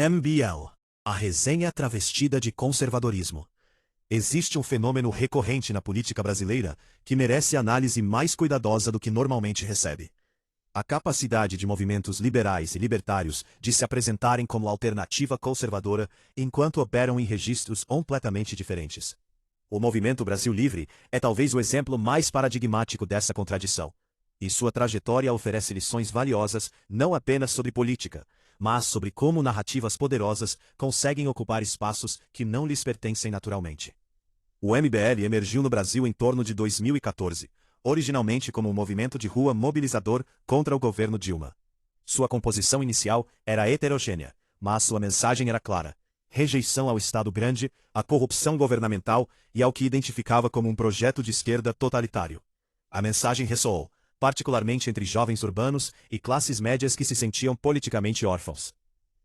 MBL, a resenha travestida de conservadorismo. Existe um fenômeno recorrente na política brasileira que merece análise mais cuidadosa do que normalmente recebe. A capacidade de movimentos liberais e libertários de se apresentarem como alternativa conservadora enquanto operam em registros completamente diferentes. O Movimento Brasil Livre é talvez o exemplo mais paradigmático dessa contradição. E sua trajetória oferece lições valiosas não apenas sobre política, mas sobre como narrativas poderosas conseguem ocupar espaços que não lhes pertencem naturalmente. O MBL emergiu no Brasil em torno de 2014, originalmente como um movimento de rua mobilizador contra o governo Dilma. Sua composição inicial era heterogênea, mas sua mensagem era clara: rejeição ao Estado grande, à corrupção governamental e ao que identificava como um projeto de esquerda totalitário. A mensagem ressoou, particularmente entre jovens urbanos e classes médias que se sentiam politicamente órfãos.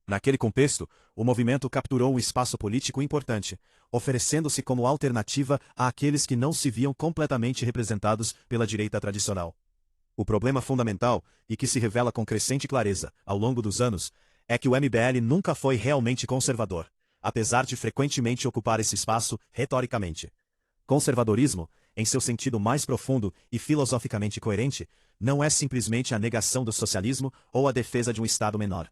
Naquele contexto, o movimento capturou um espaço político importante, oferecendo-se como alternativa àqueles que não se viam completamente representados pela direita tradicional. O problema fundamental, e que se revela com crescente clareza ao longo dos anos, é que o MBL nunca foi realmente conservador, apesar de frequentemente ocupar esse espaço retoricamente. Conservadorismo, em seu sentido mais profundo e filosoficamente coerente, não é simplesmente a negação do socialismo ou a defesa de um Estado menor.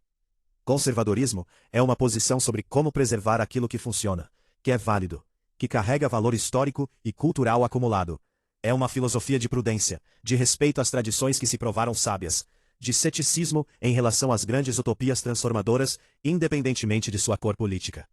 Conservadorismo é uma posição sobre como preservar aquilo que funciona, que é válido, que carrega valor histórico e cultural acumulado. É uma filosofia de prudência, de respeito às tradições que se provaram sábias, de ceticismo em relação às grandes utopias transformadoras, independentemente de sua cor política.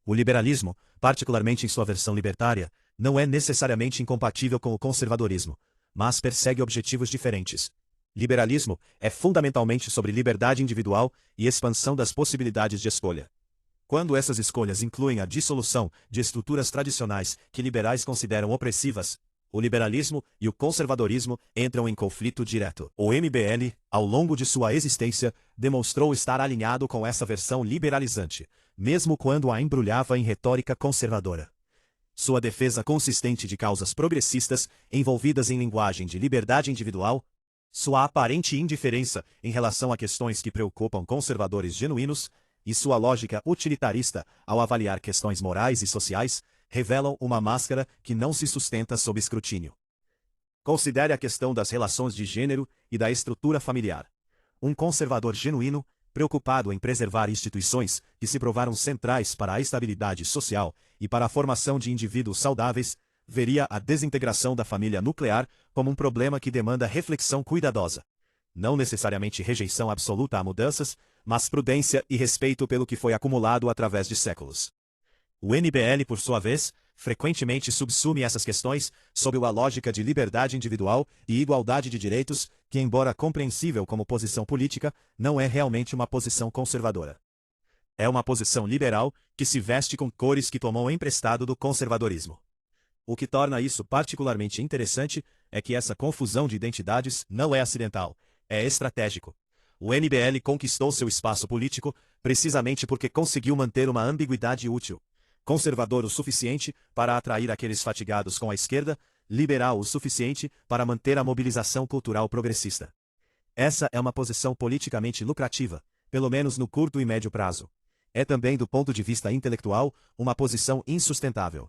O liberalismo, particularmente em sua versão libertária, não é necessariamente incompatível com o conservadorismo, mas persegue objetivos diferentes. Liberalismo é fundamentalmente sobre liberdade individual e expansão das possibilidades de escolha. Quando essas escolhas incluem a dissolução de estruturas tradicionais que liberais consideram opressivas, o liberalismo e o conservadorismo entram em conflito direto. O MBL, ao longo de sua existência, demonstrou estar alinhado com essa versão liberalizante, mesmo quando a embrulhava em retórica conservadora. Sua defesa consistente de causas progressistas envolvidas em linguagem de liberdade individual, sua aparente indiferença em relação a questões que preocupam conservadores genuínos e sua lógica utilitarista ao avaliar questões morais e sociais revelam uma máscara que não se sustenta sob escrutínio. Considere a questão das relações de gênero e da estrutura familiar. Um conservador genuíno, preocupado em preservar instituições que se provaram centrais para a estabilidade social e para a formação de indivíduos saudáveis, veria a desintegração da família nuclear como um problema que demanda reflexão cuidadosa. Não necessariamente rejeição absoluta a mudanças, mas prudência e respeito pelo que foi acumulado através de séculos. O MBL, por sua vez, frequentemente subsume essas questões sob a lógica de liberdade individual e igualdade de direitos, que, embora compreensível como posição política, não é realmente uma posição conservadora. É uma posição liberal que se veste com cores que tomou emprestado do conservadorismo. O que torna isso particularmente interessante é que essa confusão de identidades não é acidental, é estratégico. O MBL conquistou seu espaço político precisamente porque conseguiu manter uma ambiguidade útil. Conservador o suficiente para atrair aqueles fatigados com a esquerda, liberal o suficiente para manter a mobilização cultural progressista. Essa é uma posição politicamente lucrativa, pelo menos no curto e médio prazo. É também, do ponto de vista intelectual, uma posição insustentável.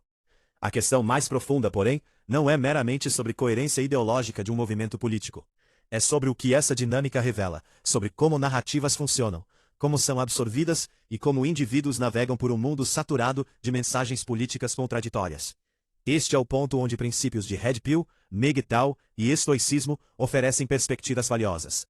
A questão mais profunda, porém, não é meramente sobre coerência ideológica de um movimento político. É sobre o que essa dinâmica revela, sobre como narrativas funcionam, como são absorvidas e como indivíduos navegam por um mundo saturado de mensagens políticas contraditórias. Este é o ponto onde princípios de Red Pill, MGTOW e estoicismo oferecem perspectivas valiosas.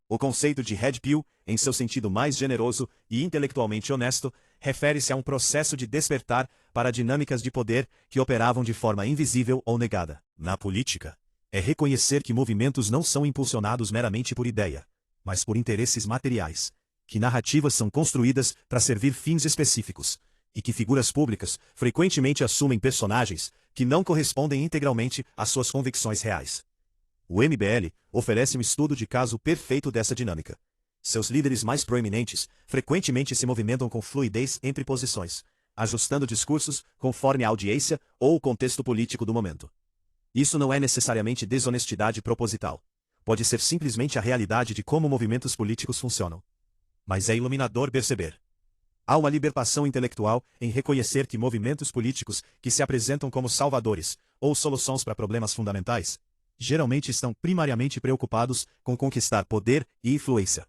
O conceito de Red Pill, em seu sentido mais generoso e intelectualmente honesto, refere-se a um processo de despertar para dinâmicas de poder que operavam de forma invisível ou negada. Na política, é reconhecer que movimentos não são impulsionados meramente por ideia, mas por interesses materiais, que narrativas são construídas para servir fins específicos, e que figuras públicas frequentemente assumem personagens que não correspondem integralmente às suas convicções reais. O MBL oferece um estudo de caso perfeito dessa dinâmica. Seus líderes mais proeminentes frequentemente se movimentam com fluidez entre posições, ajustando discursos conforme a audiência ou o contexto político do momento. Isso não é necessariamente desonestidade proposital. Pode ser simplesmente a realidade de como movimentos políticos funcionam. Mas é iluminador perceber. Há uma libertação intelectual em reconhecer que movimentos políticos que se apresentam como salvadores ou soluções para problemas fundamentais, geralmente estão primariamente preocupados com conquistar poder e influência.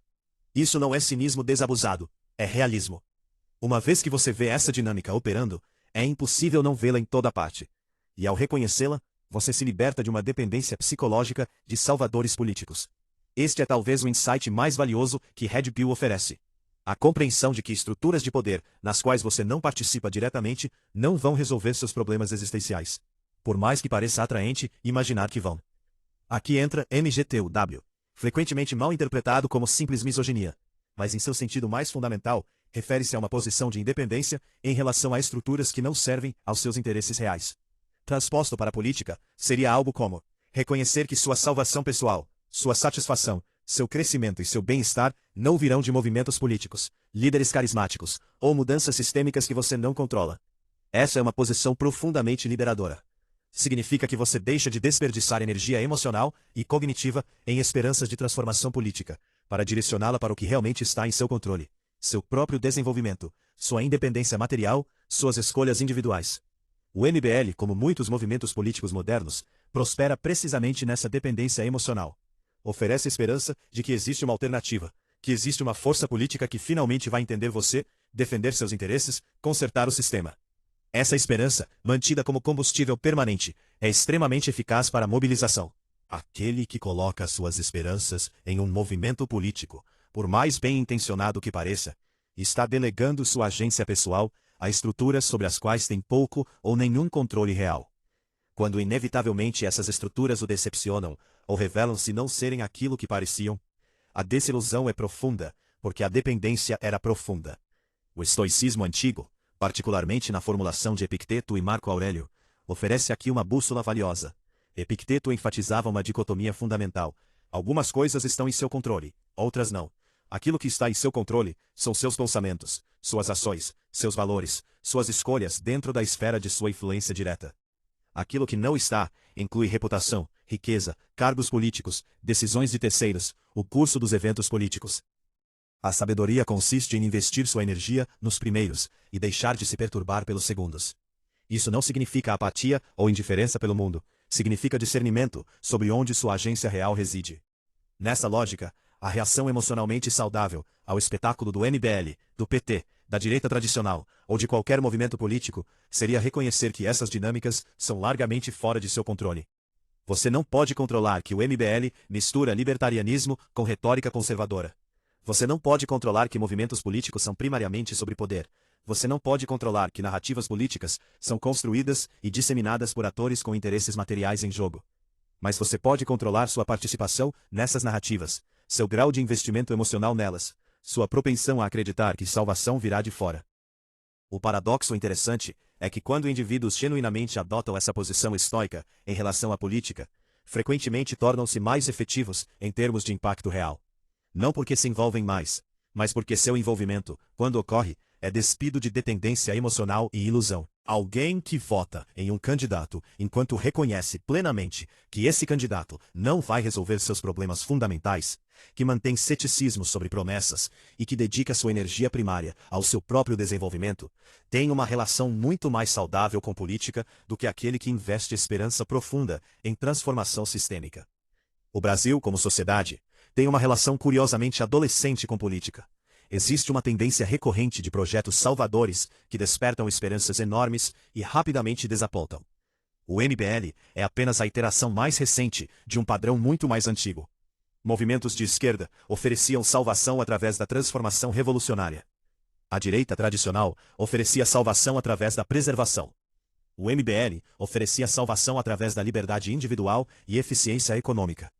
Isso não é cinismo desabusado, é realismo. Uma vez que você vê essa dinâmica operando, é impossível não vê-la em toda parte. E ao reconhecê-la, você se liberta de uma dependência psicológica de salvadores políticos. Este é talvez o insight mais valioso que Red Pill oferece. A compreensão de que estruturas de poder, nas quais você não participa diretamente, não vão resolver seus problemas existenciais. Por mais que pareça atraente imaginar que vão. Aqui entra MGTOW, frequentemente mal interpretado como simples misoginia, mas em seu sentido mais fundamental, refere-se a uma posição de independência em relação a estruturas que não servem aos seus interesses reais. Transposto para a política, seria algo como reconhecer que sua salvação pessoal, sua satisfação, seu crescimento e seu bem-estar não virão de movimentos políticos, líderes carismáticos ou mudanças sistêmicas que você não controla. Essa é uma posição profundamente liberadora. Significa que você deixa de desperdiçar energia emocional e cognitiva em esperanças de transformação política, para direcioná-la para o que realmente está em seu controle: seu próprio desenvolvimento, sua independência material, suas escolhas individuais. O MBL, como muitos movimentos políticos modernos, prospera precisamente nessa dependência emocional. Oferece esperança de que existe uma alternativa, que existe uma força política que finalmente vai entender você, defender seus interesses, consertar o sistema. Essa esperança, mantida como combustível permanente, é extremamente eficaz para a mobilização. Aquele que coloca suas esperanças em um movimento político, por mais bem-intencionado que pareça, está delegando sua agência pessoal a estruturas sobre as quais tem pouco ou nenhum controle real. Quando inevitavelmente essas estruturas o decepcionam, ou revelam-se não serem aquilo que pareciam, a desilusão é profunda, porque a dependência era profunda. O estoicismo antigo, particularmente na formulação de Epicteto e Marco Aurélio, oferece aqui uma bússola valiosa. Epicteto enfatizava uma dicotomia fundamental: algumas coisas estão em seu controle, outras não. Aquilo que está em seu controle são seus pensamentos, suas ações, seus valores, suas escolhas dentro da esfera de sua influência direta. Aquilo que não está inclui reputação, riqueza, cargos políticos, decisões de terceiros, o curso dos eventos políticos. A sabedoria consiste em investir sua energia nos primeiros e deixar de se perturbar pelos segundos. Isso não significa apatia ou indiferença pelo mundo, significa discernimento sobre onde sua agência real reside. Nessa lógica, a reação emocionalmente saudável ao espetáculo do MBL, do PT, da direita tradicional ou de qualquer movimento político seria reconhecer que essas dinâmicas são largamente fora de seu controle. Você não pode controlar que o MBL mistura libertarianismo com retórica conservadora. Você não pode controlar que movimentos políticos são primariamente sobre poder. Você não pode controlar que narrativas políticas são construídas e disseminadas por atores com interesses materiais em jogo. Mas você pode controlar sua participação nessas narrativas, seu grau de investimento emocional nelas, sua propensão a acreditar que salvação virá de fora. O paradoxo interessante é que quando indivíduos genuinamente adotam essa posição estoica em relação à política, frequentemente tornam-se mais efetivos em termos de impacto real. Não porque se envolvem mais, mas porque seu envolvimento, quando ocorre, é despido de dependência emocional e ilusão. Alguém que vota em um candidato enquanto reconhece plenamente que esse candidato não vai resolver seus problemas fundamentais, que mantém ceticismo sobre promessas e que dedica sua energia primária ao seu próprio desenvolvimento, tem uma relação muito mais saudável com política do que aquele que investe esperança profunda em transformação sistêmica. O Brasil, como sociedade, tem uma relação curiosamente adolescente com política. Existe uma tendência recorrente de projetos salvadores que despertam esperanças enormes e rapidamente desapontam. O MBL é apenas a iteração mais recente de um padrão muito mais antigo. Movimentos de esquerda ofereciam salvação através da transformação revolucionária. A direita tradicional oferecia salvação através da preservação. O MBL oferecia salvação através da liberdade individual e eficiência econômica.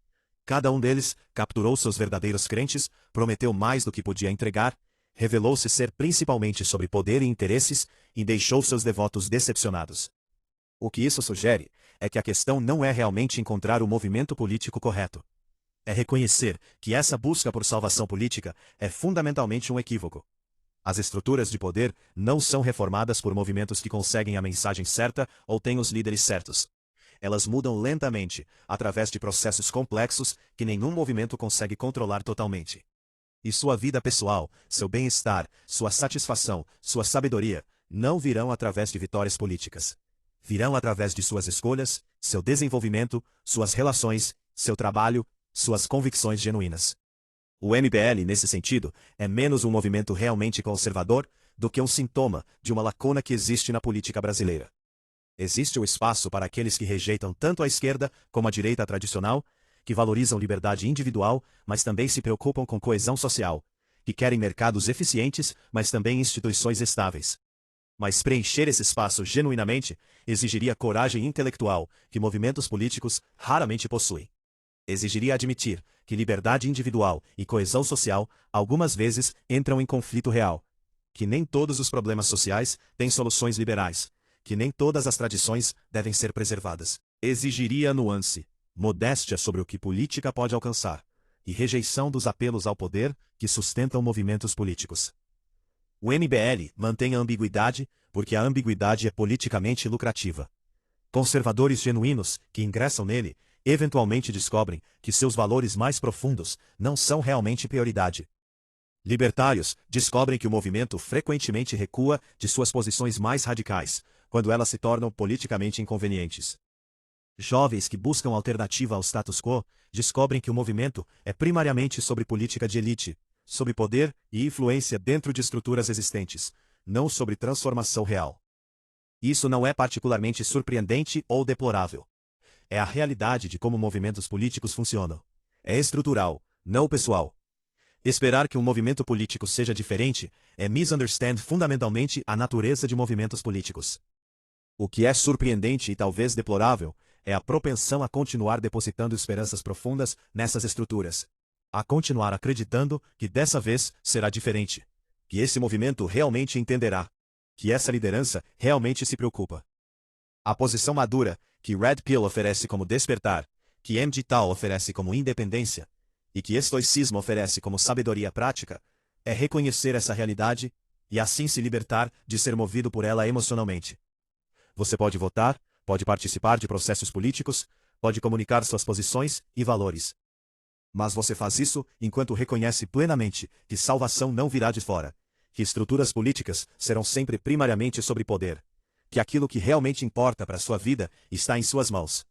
Cada um deles capturou seus verdadeiros crentes, prometeu mais do que podia entregar, revelou-se ser principalmente sobre poder e interesses e deixou seus devotos decepcionados. O que isso sugere é que a questão não é realmente encontrar o movimento político correto. É reconhecer que essa busca por salvação política é fundamentalmente um equívoco. As estruturas de poder não são reformadas por movimentos que conseguem a mensagem certa ou têm os líderes certos. Elas mudam lentamente, através de processos complexos que nenhum movimento consegue controlar totalmente. E sua vida pessoal, seu bem-estar, sua satisfação, sua sabedoria, não virão através de vitórias políticas. Virão através de suas escolhas, seu desenvolvimento, suas relações, seu trabalho, suas convicções genuínas. O MBL, nesse sentido, é menos um movimento realmente conservador do que um sintoma de uma lacuna que existe na política brasileira. Existe o espaço para aqueles que rejeitam tanto a esquerda como a direita tradicional, que valorizam liberdade individual, mas também se preocupam com coesão social, que querem mercados eficientes, mas também instituições estáveis. Mas preencher esse espaço genuinamente exigiria coragem intelectual, que movimentos políticos raramente possuem. Exigiria admitir que liberdade individual e coesão social algumas vezes entram em conflito real, que nem todos os problemas sociais têm soluções liberais, que nem todas as tradições devem ser preservadas. Exigiria nuance, modéstia sobre o que política pode alcançar, e rejeição dos apelos ao poder que sustentam movimentos políticos. O MBL mantém a ambiguidade porque a ambiguidade é politicamente lucrativa. Conservadores genuínos que ingressam nele eventualmente descobrem que seus valores mais profundos não são realmente prioridade. Libertários descobrem que o movimento frequentemente recua de suas posições mais radicais, quando elas se tornam politicamente inconvenientes. Jovens que buscam alternativa ao status quo descobrem que o movimento é primariamente sobre política de elite, sobre poder e influência dentro de estruturas existentes, não sobre transformação real. Isso não é particularmente surpreendente ou deplorável. É a realidade de como movimentos políticos funcionam. É estrutural, não pessoal. Esperar que um movimento político seja diferente é misunderstand fundamentalmente a natureza de movimentos políticos. O que é surpreendente e talvez deplorável é a propensão a continuar depositando esperanças profundas nessas estruturas. A continuar acreditando que dessa vez será diferente. Que esse movimento realmente entenderá. Que essa liderança realmente se preocupa. A posição madura que Red Pill oferece como despertar, que MGTOW oferece como independência, e que estoicismo oferece como sabedoria prática, é reconhecer essa realidade e assim se libertar de ser movido por ela emocionalmente. Você pode votar, pode participar de processos políticos, pode comunicar suas posições e valores. Mas você faz isso enquanto reconhece plenamente que salvação não virá de fora, que estruturas políticas serão sempre primariamente sobre poder, que aquilo que realmente importa para a sua vida está em suas mãos.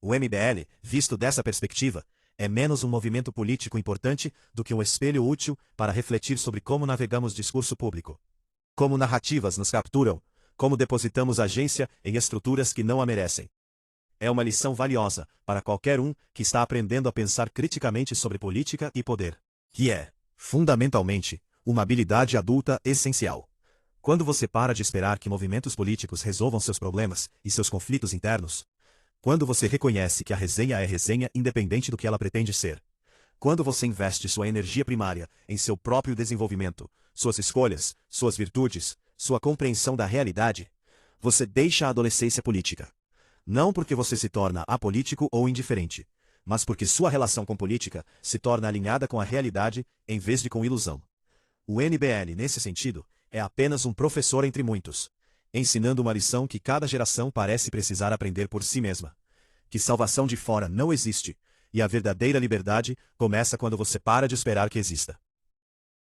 O MBL, visto dessa perspectiva, é menos um movimento político importante do que um espelho útil para refletir sobre como navegamos discurso público. Como narrativas nos capturam, como depositamos agência em estruturas que não a merecem. É uma lição valiosa para qualquer um que está aprendendo a pensar criticamente sobre política e poder, que é, fundamentalmente, uma habilidade adulta essencial. Quando você para de esperar que movimentos políticos resolvam seus problemas e seus conflitos internos, quando você reconhece que a resenha é resenha independente do que ela pretende ser, quando você investe sua energia primária em seu próprio desenvolvimento, suas escolhas, suas virtudes, sua compreensão da realidade, você deixa a adolescência política. Não porque você se torna apolítico ou indiferente, mas porque sua relação com política se torna alinhada com a realidade em vez de com ilusão. O MBL, nesse sentido, é apenas um professor entre muitos, ensinando uma lição que cada geração parece precisar aprender por si mesma. Que salvação de fora não existe, e a verdadeira liberdade começa quando você para de esperar que exista.